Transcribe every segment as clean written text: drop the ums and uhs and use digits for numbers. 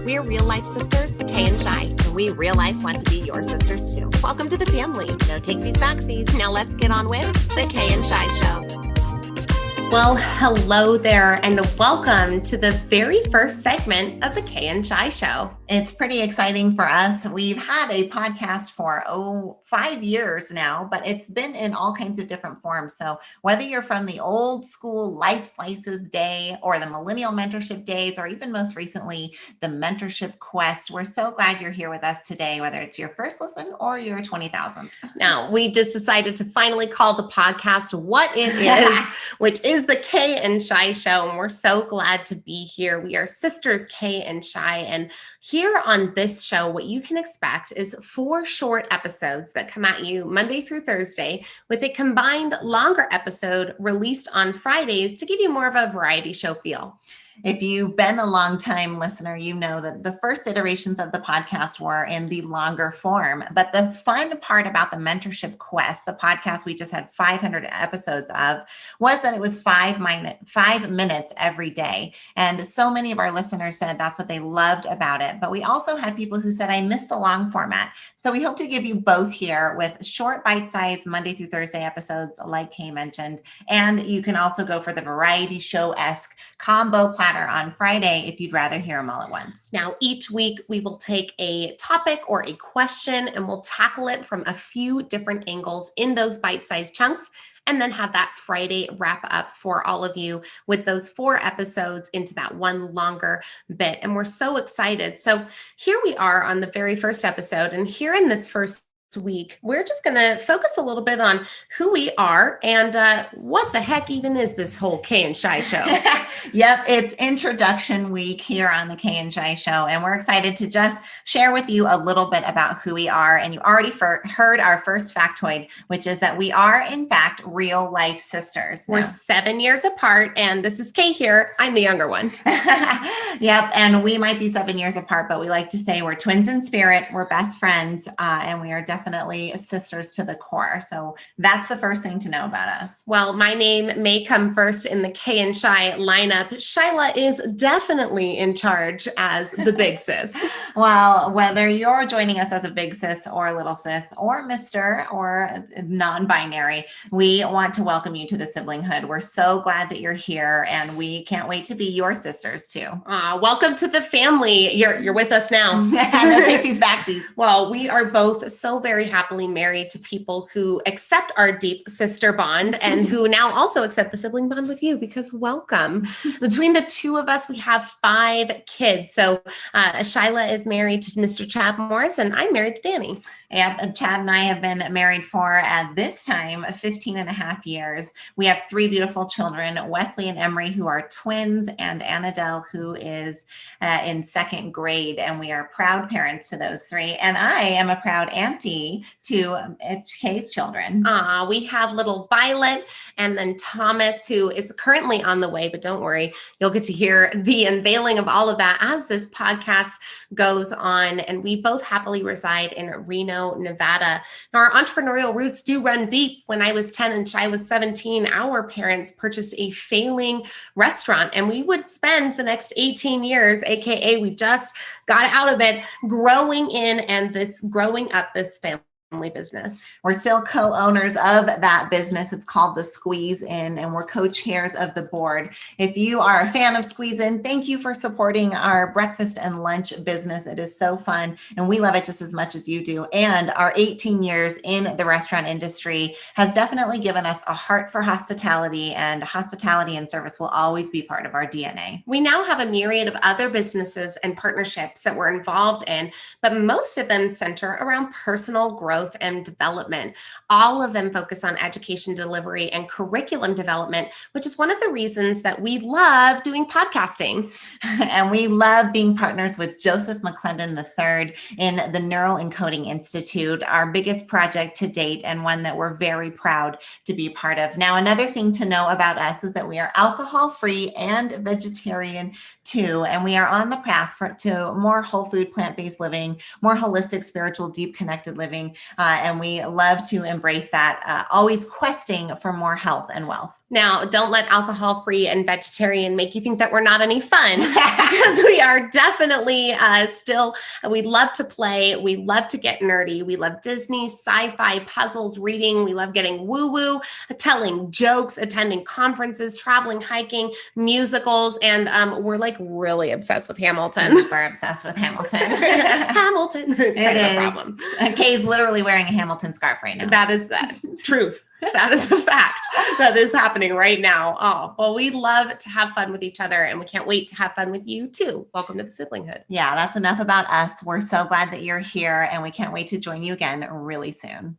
We're real life sisters, Kay and Shi, and we real life want to be your sisters too. Welcome to the family. No takesies backsies. Now let's get on with the Kay and Shi Show. Well, hello there, and welcome to the very first segment of the Kay and Shi Show. It's pretty exciting for us. We've had a podcast for 5 years now, but it's been in all kinds of different forms. So whether you're from the old school Life Slices day or the Millennial Mentorship days, or even most recently, the Mentorship Quest, we're so glad you're here with us today, whether it's your first listen or your 20,000th. Now, we just decided to finally call the podcast what it is, which is the Kay and Shi Show, and we're so glad to be here. We are sisters Kay and Shi, and here on this show, what you can expect is 4 short episodes that come at you Monday through Thursday with a combined longer episode released on Fridays to give you more of a variety show feel. If you've been a long time listener, you know that the first iterations of the podcast were in the longer form. But the fun part about the Mentorship Quest, the podcast we just had 500 episodes of, was that it was 5 minutes every day. And so many of our listeners said that's what they loved about it. But we also had people who said, I missed the long format. So we hope to give you both here with short bite-sized Monday through Thursday episodes, like Kay mentioned. And you can also go for the variety show-esque combo platter on Friday if you'd rather hear them all at once. Now, each week we will take a topic or a question and we'll tackle it from a few different angles in those bite-sized chunks, and then have that Friday wrap up for all of you with those 4 episodes into that one longer bit. And we're so excited. So here we are on the very first episode, and here in this first week, we're just going to focus a little bit on who we are and what the heck even is this whole Kay and Shi Show. Yep, it's introduction week here on the Kay and Shi Show, and we're excited to just share with you a little bit about who we are. And you already heard our first factoid, which is that we are in fact real life sisters. We're 7 years apart, and this is Kay here. I'm the younger one. Yep, and we might be 7 years apart, but we like to say we're twins in spirit, we're best friends, and we are definitely sisters to the core. So that's the first thing to know about us. Well, my name may come first in the Kay and Shi lineup. Shyla is definitely in charge as the big sis. Well, whether you're joining us as a big sis or a little sis or Mr. or non-binary, we want to welcome you to the siblinghood. We're so glad that you're here, and we can't wait to be your sisters too. Welcome to the family. You're with us now. No takesies backsies. Well, we are both so very happily married to people who accept our deep sister bond and who now also accept the sibling bond with you, because welcome. Between the two of us, we have 5 kids. So Shyla is married to Mr. Chad Morris, and I'm married to Danny. Yep, Chad and I have been married for, at this time, 15 and a half years. We have 3 beautiful children, Wesley and Emery, who are twins, and Annadelle, who is in 2nd grade. And we are proud parents to those 3. And I am a proud auntie to Kay's children. We have little Violet and then Thomas, who is currently on the way, but don't worry, you'll get to hear the unveiling of all of that as this podcast goes on. And we both happily reside in Reno, Nevada. Now, our entrepreneurial roots do run deep. When I was 10 and Shi was 17, our parents purchased a failing restaurant, and we would spend the next 18 years, AKA we just got out of it, growing up this family business. We're still co-owners of that business. It's called the Squeeze In, and we're co-chairs of the board. If you are a fan of Squeeze In, thank you for supporting our breakfast and lunch business. It is so fun, and we love it just as much as you do. And our 18 years in the restaurant industry has definitely given us a heart for hospitality, and hospitality and service will always be part of our DNA. We now have a myriad of other businesses and partnerships that we're involved in, but most of them center around personal growth and development. All of them focus on education delivery and curriculum development, which is one of the reasons that we love doing podcasting. And we love being partners with Joseph McClendon III in the Neuroencoding Institute, our biggest project to date, and one that we're very proud to be part of. Now, another thing to know about us is that we are alcohol-free and vegetarian too, and we are on the path to more whole food, plant-based living, more holistic, spiritual, deep connected living. And we love to embrace that, always questing for more health and wealth. Now, don't let alcohol-free and vegetarian make you think that we're not any fun, because we are definitely still, we love to play. We love to get nerdy. We love Disney, sci-fi, puzzles, reading. We love getting woo-woo, telling jokes, attending conferences, traveling, hiking, musicals, and we're like really obsessed with Hamilton. Super obsessed with Hamilton. Hamilton. It's kind of a problem. Kay's literally wearing a Hamilton scarf right now. That is that. Truth. That is a fact. That is happening right now. Oh, well, we love to have fun with each other, and we can't wait to have fun with you too. Welcome to the Siblinghood. Yeah, that's enough about us. We're so glad that you're here, and we can't wait to join you again really soon.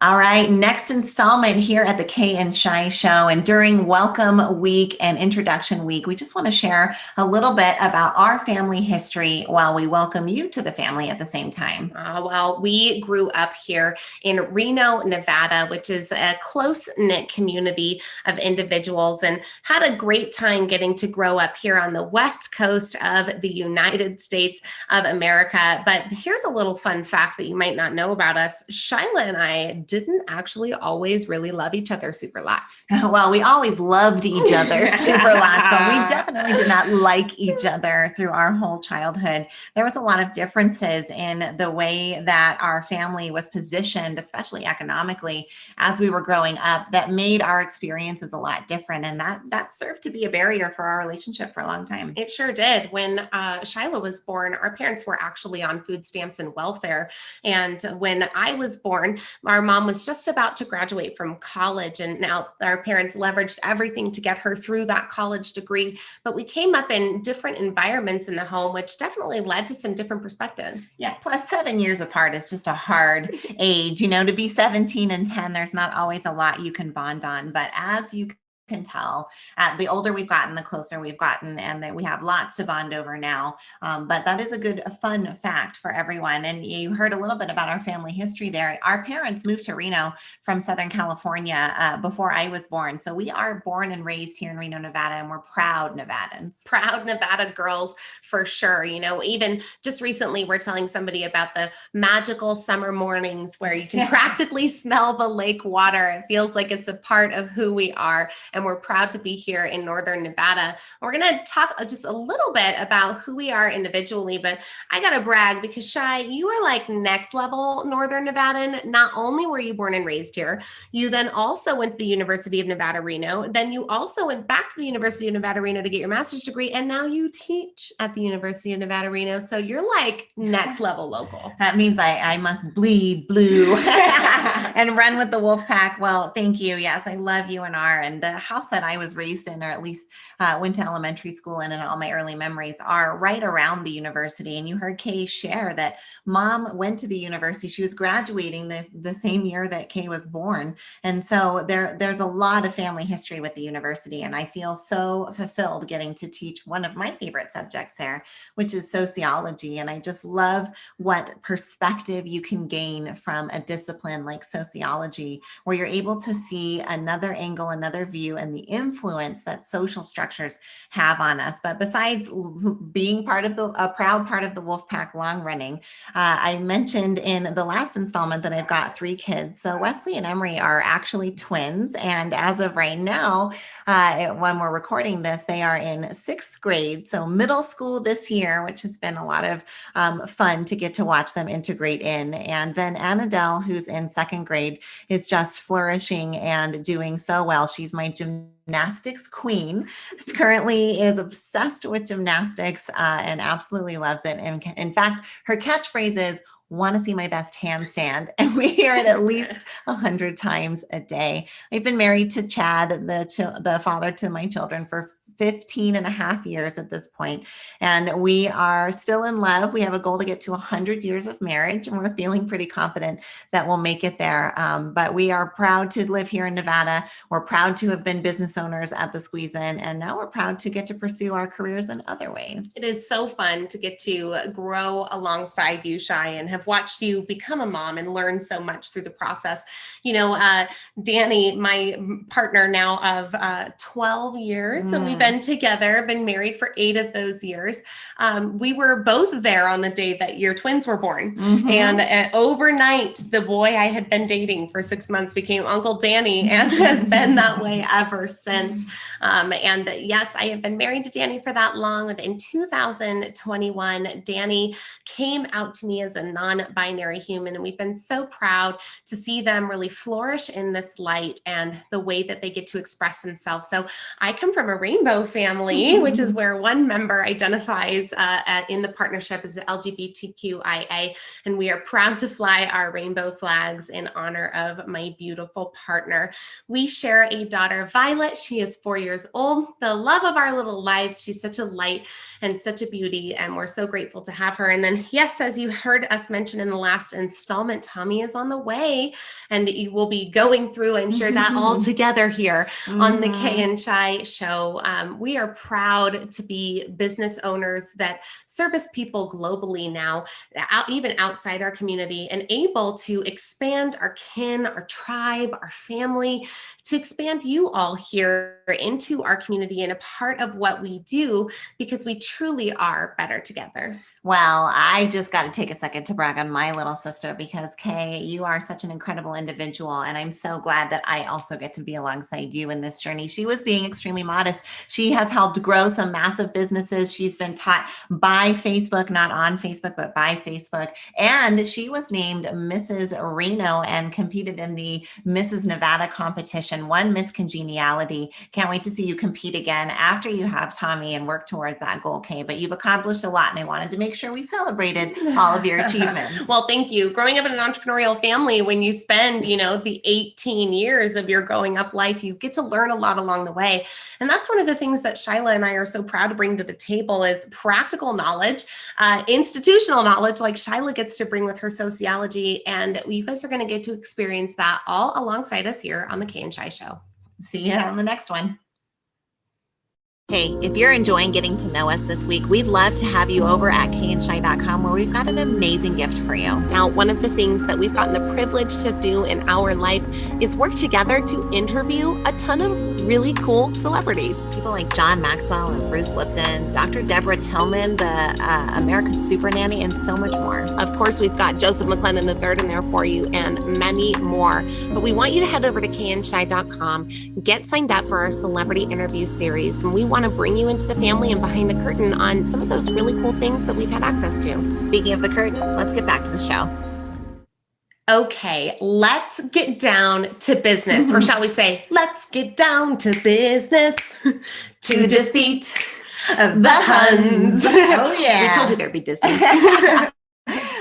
All right, next installment here at the Kay and Shi Show. And during Welcome Week and Introduction Week, we just want to share a little bit about our family history while we welcome you to the family at the same time. Well, we grew up here in Reno, Nevada, which is a close-knit community of individuals, and had a great time getting to grow up here on the West Coast of the United States of America. But here's a little fun fact that you might not know about us. Shyla and I didn't actually always really love each other super lots. Well, we always loved each other super lots, but we definitely did not like each other through our whole childhood. There was a lot of differences in the way that our family was positioned, especially economically, as we were growing up, that made our experiences a lot different. And that served to be a barrier for our relationship for a long time. It sure did. When Shyla was born, our parents were actually on food stamps and welfare. And when I was born, our mom was just about to graduate from college, and now our parents leveraged everything to get her through that college degree. But we came up in different environments in the home, which definitely led to some different perspectives. Yeah, plus 7 years apart is just a hard age. To be 17 and 10, there's not always a lot you can bond on. But as you can tell, the older we've gotten, the closer we've gotten, and that we have lots to bond over now. But that is a fun fact for everyone. And you heard a little bit about our family history there. Our parents moved to Reno from Southern California before I was born. So we are born and raised here in Reno, Nevada, and we're proud Nevadans. Proud Nevada girls for sure. Even just recently, we're telling somebody about the magical summer mornings where you can practically smell the lake water. It feels like it's a part of who we are. And we're proud to be here in Northern Nevada. We're going to talk just a little bit about who we are individually, but I got to brag because Shi, you are like next level Northern Nevadan. Not only were you born and raised here, you then also went to the University of Nevada, Reno. Then you also went back to the University of Nevada, Reno to get your master's degree. And now you teach at the University of Nevada, Reno. So you're like next level local. That means I must bleed blue and run with the wolf pack. Well, thank you. Yes, I love UNR, and the house that I was raised in, or at least went to elementary school in, and all my early memories are right around the university. And you heard Kay share that mom went to the university. She was graduating the same year that Kay was born. And so there's a lot of family history with the university. And I feel so fulfilled getting to teach one of my favorite subjects there, which is sociology. And I just love what perspective you can gain from a discipline like sociology, where you're able to see another angle, another view, and the influence that social structures have on us. But besides being a proud part of the Wolfpack long running, I mentioned in the last installment that I've got 3 kids. So Wesley and Emery are actually twins. And as of right now, when we're recording this, they are in 6th grade. So middle school this year, which has been a lot of fun to get to watch them integrate in. And then Annadelle, who's in 2nd grade, is just flourishing and doing so well. She's my gymnastics queen, currently is obsessed with gymnastics and absolutely loves it. And in fact, her catchphrase is, "Want to see my best handstand?" And we hear it at least 100 times a day. I've been married to Chad, the father to my children, for 15 and a half years at this point. And we are still in love. We have a goal to get to 100 years of marriage, and we're feeling pretty confident that we'll make it there. But we are proud to live here in Nevada. We're proud to have been business owners at the Squeeze In, and now we're proud to get to pursue our careers in other ways. It is so fun to get to grow alongside you, Shi, and have watched you become a mom and learn so much through the process. Danny, my partner now of 12 years, so we've been been together, been married for 8 of those years. We were both there on the day that your twins were born. And overnight, the boy I had been dating for 6 months became Uncle Danny and has been that way ever since. And yes, I have been married to Danny for that long. And in 2021, Danny came out to me as a non-binary human. And we've been so proud to see them really flourish in this light and the way that they get to express themselves. So I come from a rainbow family, which is where one member identifies in the partnership as LGBTQIA. And we are proud to fly our rainbow flags in honor of my beautiful partner. We share a daughter, Violet. She is 4 years old, the love of our little lives. She's such a light and such a beauty, and we're so grateful to have her. And then, yes, as you heard us mention in the last installment, Tommy is on the way, and you will be going through, I'm sure, that all together here on the Kay Shi show. We are proud to be business owners that service people globally now, even outside our community, and able to expand our kin, our tribe, our family, to expand you all here into our community and a part of what we do, because we truly are better together. Well, I just got to take a second to brag on my little sister, because Kay, you are such an incredible individual. And I'm so glad that I also get to be alongside you in this journey. She was being extremely modest. She has helped grow some massive businesses. She's been taught by Facebook, not on Facebook, but by Facebook. And she was named Mrs. Reno and competed in the Mrs. Nevada competition, won Miss Congeniality. Can't wait to see you compete again after you have Tommy and work towards that goal, Kay. But you've accomplished a lot, and I wanted to make sure we celebrated all of your achievements. Well, thank you. Growing up in an entrepreneurial family, when you spend, the 18 years of your growing up life, you get to learn a lot along the way. And that's one of the things that Shyla and I are so proud to bring to the table is practical knowledge, institutional knowledge, like Shyla gets to bring with her sociology. And you guys are going to get to experience that all alongside us here on the Kay and Shi Show. See you on the next one. Hey, if you're enjoying getting to know us this week, we'd love to have you over at kayandshi.com, where we've got an amazing gift for you. Now, one of the things that we've gotten the privilege to do in our life is work together to interview a ton of really cool celebrities. People like John Maxwell and Bruce Lipton, Dr. Deborah Tillman, the America's Super Nanny, and so much more. Of course, we've got Joseph McClellan III in there for you and many more. But we want you to head over to kayandshi.com, get signed up for our celebrity interview series, and we want to bring you into the family and behind the curtain on some of those really cool things that we've had access to. Speaking of the curtain, let's get back to the show. Okay, let's get down to business, or shall we say, let's get down to business to defeat the Huns. Oh, yeah. We told you there'd be Disney.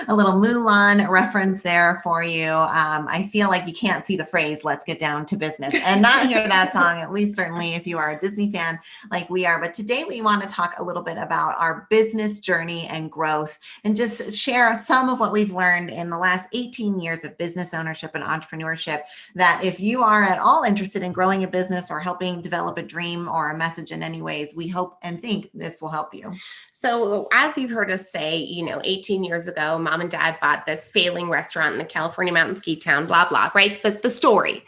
A little Mulan reference there for you. I feel like you can't see the phrase, let's get down to business, and not hear that song, at least certainly if you are a Disney fan like we are. But today we want to talk a little bit about our business journey and growth, and just share some of what we've learned in the last 18 years of business ownership and entrepreneurship, that if you are at all interested in growing a business or helping develop a dream or a message in any ways, we hope and think this will help you. So as you've heard us say, 18 years ago, Mom and Dad bought this failing restaurant in the California mountain ski town, blah, blah, right? The story.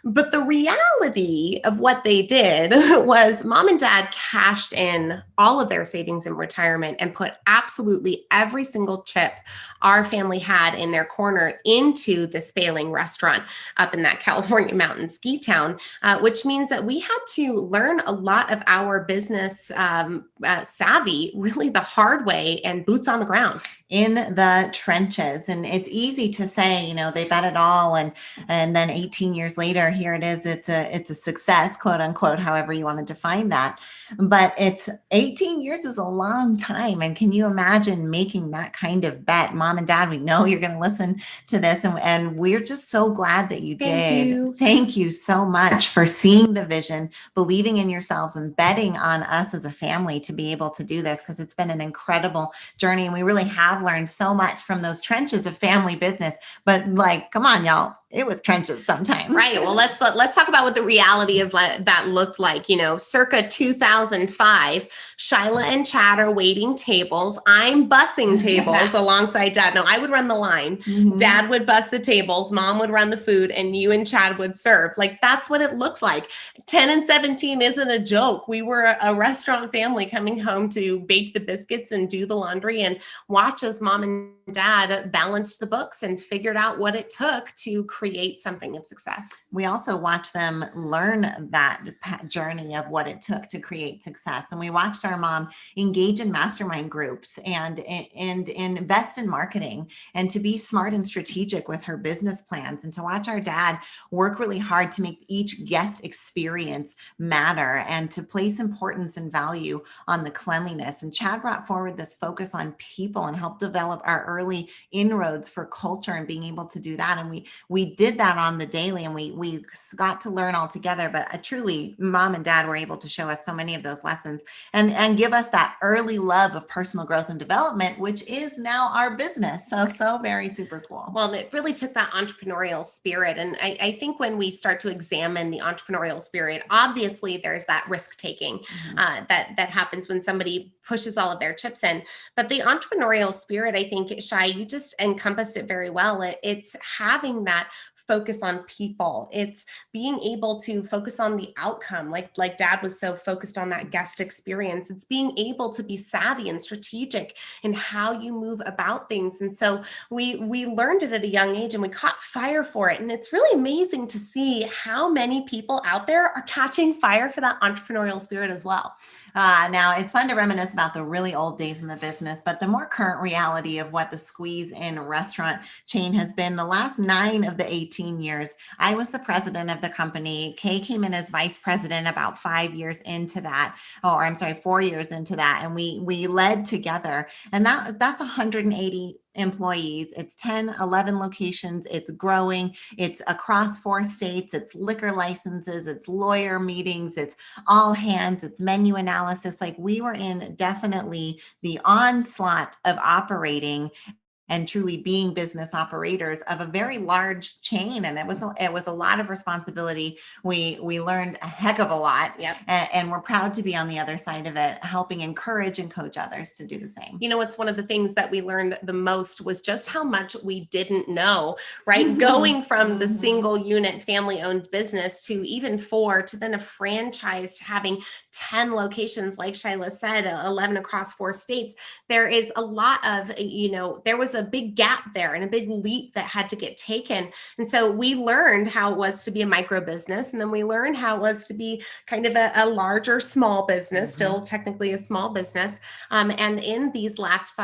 But the reality of what they did was Mom and Dad cashed in all of their savings in retirement and put absolutely every single chip our family had in their corner into this failing restaurant up in that California mountain ski town, which means that we had to learn a lot of our business savvy really the hard way and boots on the ground. In the trenches. And it's easy to say, they bet it all. And then 18 years later, here it is. It's a success, quote unquote, however you want to define that. But it's 18 years is a long time. And can you imagine making that kind of bet? Mom and Dad, we know you're going to listen to this. And we're just so glad that you did. Thank you so much for seeing the vision, believing in yourselves, and betting on us as a family to be able to do this, because it's been an incredible journey. And we really have learned so much from those trenches of family business. But come on, y'all, it was trenches sometimes. Right. Well, let's talk about what the reality of that looked like. Circa 2005, Shyla and Chad are waiting tables. I'm bussing tables alongside Dad. No, I would run the line. Mhm. Dad would bus the tables. Mom would run the food, and you and Chad would serve. Like, that's what it looked like. 10 and 17 isn't a joke. We were a restaurant family coming home to bake the biscuits and do the laundry and watch as Mom and Dad balanced the books and figured out what it took to create something of success. We also watched them learn that journey of what it took to create success. And we watched our mom engage in mastermind groups and invest in marketing and to be smart and strategic with her business plans, and to watch our dad work really hard to make each guest experience matter and to place importance and value on the cleanliness. And Chad brought forward this focus on people and helped develop our early inroads for culture and being able to do that. And we did that on the daily, and we got to learn all together. But truly, Mom and Dad were able to show us so many of those lessons and give us that early love of personal growth and development, which is now our business. So very super cool. Well, it really took that entrepreneurial spirit. And I think when we start to examine the entrepreneurial spirit, obviously there's that risk taking that happens when somebody pushes all of their chips in. But the entrepreneurial spirit, I think, Shai, you just encompassed it very well. It's having that focus on people. It's being able to focus on the outcome, like Dad was so focused on that guest experience. It's being able to be savvy and strategic in how you move about things. And so we learned it at a young age, and we caught fire for it. And it's really amazing to see how many people out there are catching fire for that entrepreneurial spirit as well. Now, it's fun to reminisce about the really old days in the business, but the more current reality of what the squeeze in restaurant chain has been the last 9 of the 18 years. I was the president of the company. Kay came in as vice president about 5 years into that, or I'm sorry, 4 years into that. And we led together, and that's 180 employees. It's 10, 11 locations. It's growing. It's across 4 states. It's liquor licenses. It's lawyer meetings. It's all hands. It's menu analysis. Like, we were in definitely the onslaught of operating and truly being business operators of a very large chain. And it was a lot of responsibility. We learned a heck of a lot. Yep. And we're proud to be on the other side of it, helping encourage and coach others to do the same. It's one of the things that we learned the most was just how much we didn't know, right? Going from the single unit family owned business to even 4 to then a franchise to having 10 locations, like Shyla said, 11 across 4 states. There is a lot of, there was a big gap there and a big leap that had to get taken. And so we learned how it was to be a micro business. And then we learned how it was to be kind of a larger small business, still technically a small business. And in these last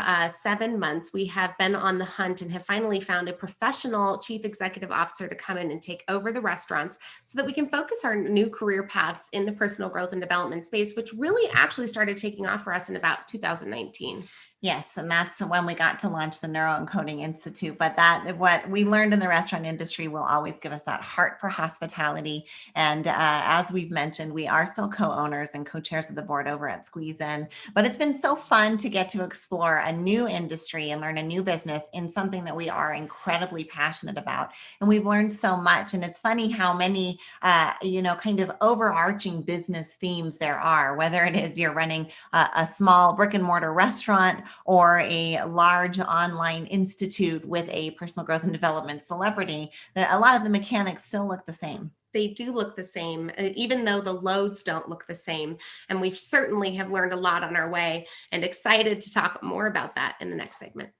7 months, we have been on the hunt and have finally found a professional chief executive officer to come in and take over the restaurants so that we can focus our new career paths in the personal growth and development space, which really actually started taking off for us in about 2019. Yes, and that's when we got to launch the Neuroencoding Institute. But what we learned in the restaurant industry will always give us that heart for hospitality. And as we've mentioned, we are still co-owners and co-chairs of the board over at Squeeze In. But it's been so fun to get to explore a new industry and learn a new business in something that we are incredibly passionate about. And we've learned so much. And it's funny how many, kind of overarching business themes there are, whether it is you're running a small brick and mortar restaurant or a large online institute with a personal growth and development celebrity, that a lot of the mechanics still look the same. They do look the same, even though the loads don't look the same. And we certainly have learned a lot on our way, and excited to talk more about that in the next segment.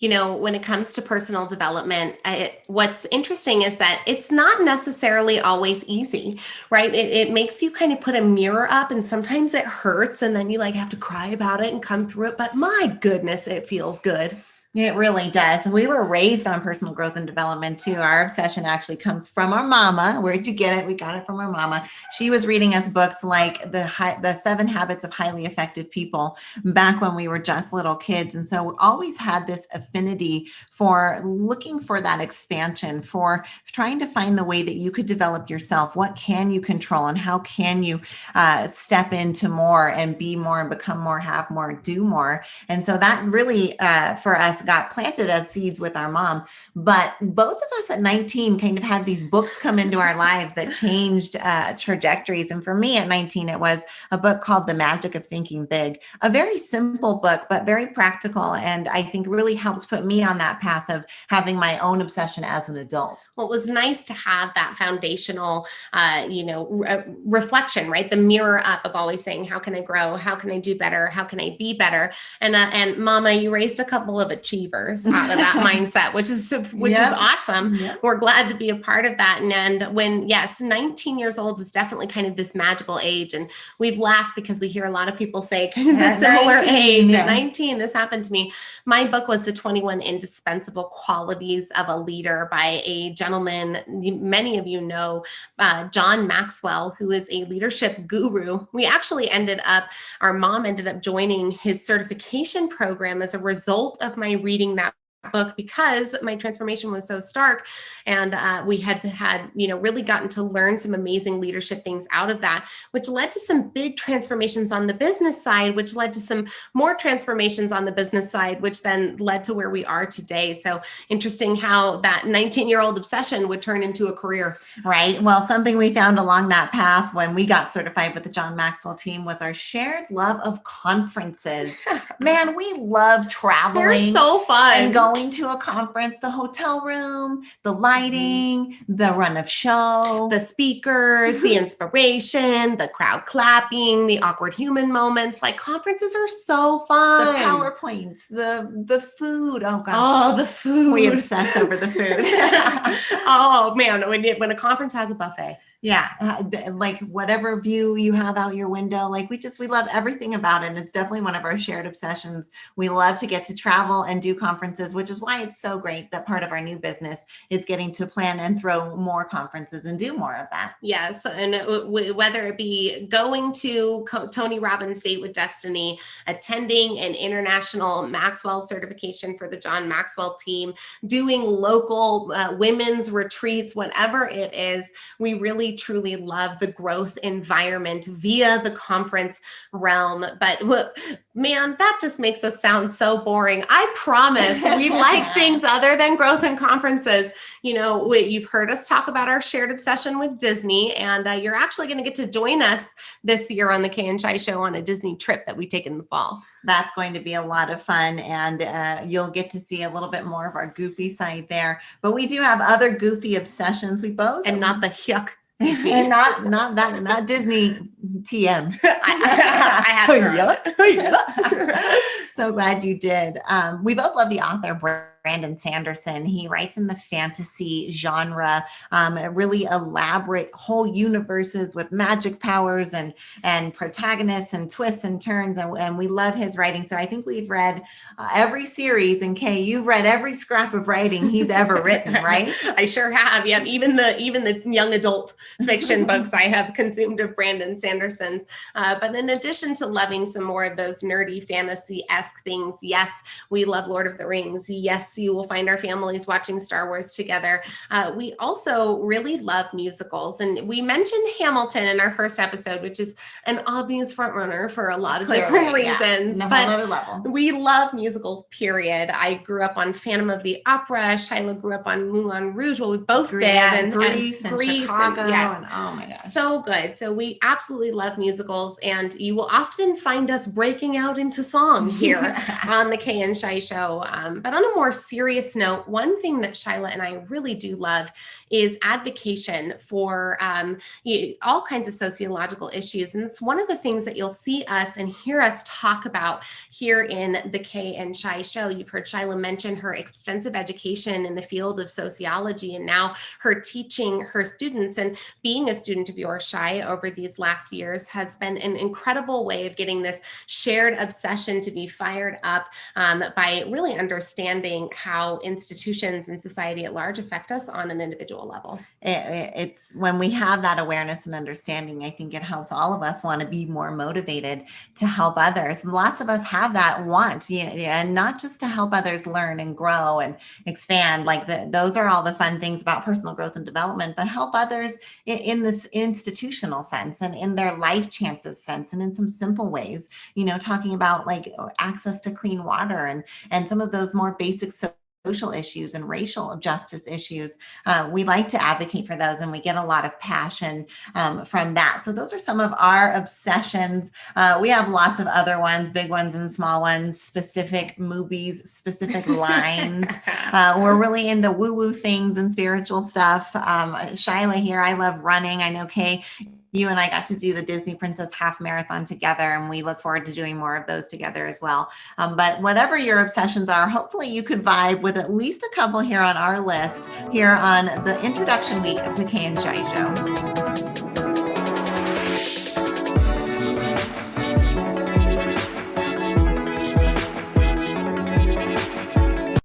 When it comes to personal development, what's interesting is that it's not necessarily always easy, right? It makes you kind of put a mirror up, and sometimes it hurts, and then you have to cry about it and come through it. But my goodness, it feels good. It really does. We were raised on personal growth and development too. Our obsession actually comes from our mama. Where'd you get it? We got it from our mama. She was reading us books like the 7 Habits of Highly Effective People back when we were just little kids. And so we always had this affinity for looking for that expansion, for trying to find the way that you could develop yourself. What can you control, and how can you step into more and be more and become more, have more, do more? And so that really, for us, us got planted as seeds with our mom. But both of us at 19 kind of had these books come into our lives that changed trajectories. And for me at 19, it was a book called The Magic of Thinking Big, a very simple book, but very practical. And I think really helps put me on that path of having my own obsession as an adult. Well, it was nice to have that foundational, reflection, right? The mirror up of always saying, how can I grow? How can I do better? How can I be better? And Mama, you raised a couple of achievers out of that mindset, which is awesome. Yep. We're glad to be a part of that. And when, yes, 19 years old is definitely kind of this magical age. And we've laughed because we hear a lot of people say kind of a similar 19, age. At 19, this happened to me. My book was The 21 Indispensable Qualities of a Leader by a gentleman many of you know, John Maxwell, who is a leadership guru. Our mom ended up joining his certification program as a result of my reading that book, because my transformation was so stark, and we had really gotten to learn some amazing leadership things out of that, which led to some big transformations on the business side, which led to some more transformations on the business side, which then led to where we are today. So interesting how that 19-year-old obsession would turn into a career. Right. Well, something we found along that path when we got certified with the John Maxwell team was our shared love of conferences. Man, we love traveling. They're so fun. And going to a conference, the hotel room, the lighting, the run of show, the speakers, the inspiration, the crowd clapping, the awkward human moments. Like, conferences are so fun. The PowerPoints, the food. Oh gosh. Oh, the food. We obsess over the food. Oh man, when a conference has a buffet. Yeah, like whatever view you have out your window, like we love everything about it. It's definitely one of our shared obsessions. We love to get to travel and do conferences, which is why it's so great that part of our new business is getting to plan and throw more conferences and do more of that. Yes, and whether it be going to Tony Robbins Date with Destiny, attending an international Maxwell certification for the John Maxwell team, doing local women's retreats, whatever it is, we really truly love the growth environment via the conference realm. But man, that just makes us sound so boring. I promise we like things other than growth and conferences. You've heard us talk about our shared obsession with Disney, and you're actually going to get to join us this year on the Kay and Shi Show on a Disney trip that we take in the fall. That's going to be a lot of fun, and you'll get to see a little bit more of our goofy side there. But we do have other goofy obsessions. We both, and not the yuck. And not Disney TM. I had to. So glad you did. We both love the author Brandon Sanderson. He writes in the fantasy genre, really elaborate whole universes with magic powers and protagonists and twists and turns. And we love his writing. So I think we've read every series. And Kay, you've read every scrap of writing he's ever written, right? I sure have. Yeah, even the young adult fiction books I have consumed of Brandon Sanderson's. But in addition to loving some more of those nerdy fantasy-esque things, yes, we love Lord of the Rings. Yes, you will find our families watching Star Wars together. We also really love musicals. And we mentioned Hamilton in our first episode, which is an obvious front runner for a lot of different reasons. Yeah. But another level. We love musicals, period. I grew up on Phantom of the Opera. Shiloh grew up on Moulin Rouge. Well, we both did. And Grease and Chicago. Yes. And, oh my gosh. So good. So we absolutely love musicals. And you will often find us breaking out into song here on the Kay and Shi Show. But on a more serious note, one thing that Shyla and I really do love is advocation for all kinds of sociological issues. And it's one of the things that you'll see us and hear us talk about here in the Kay and Shi Show. You've heard Shyla mention her extensive education in the field of sociology, and now her teaching her students. And being a student of yours, Shi, over these last years has been an incredible way of getting this shared obsession to be fired up by really understanding think how institutions and society at large affect us on an individual level. It's when we have that awareness and understanding, I think it helps all of us want to be more motivated to help others. And lots of us have that want, and not just to help others learn and grow and expand. Like those are all the fun things about personal growth and development, but help others in this institutional sense and in their life chances sense, and in some simple ways, talking about like access to clean water and some of those more basic social issues and racial justice issues. We like to advocate for those, and we get a lot of passion from that. So those are some of our obsessions. We have lots of other ones, big ones and small ones, specific movies, specific lines. We're really into woo-woo things and spiritual stuff. Shyla here, I love running. I know, Kay, you and I got to do the Disney Princess Half Marathon together, and we look forward to doing more of those together as well. But whatever your obsessions are, hopefully you could vibe with at least a couple here on our list here on the introduction week of the Kay and Shi Show.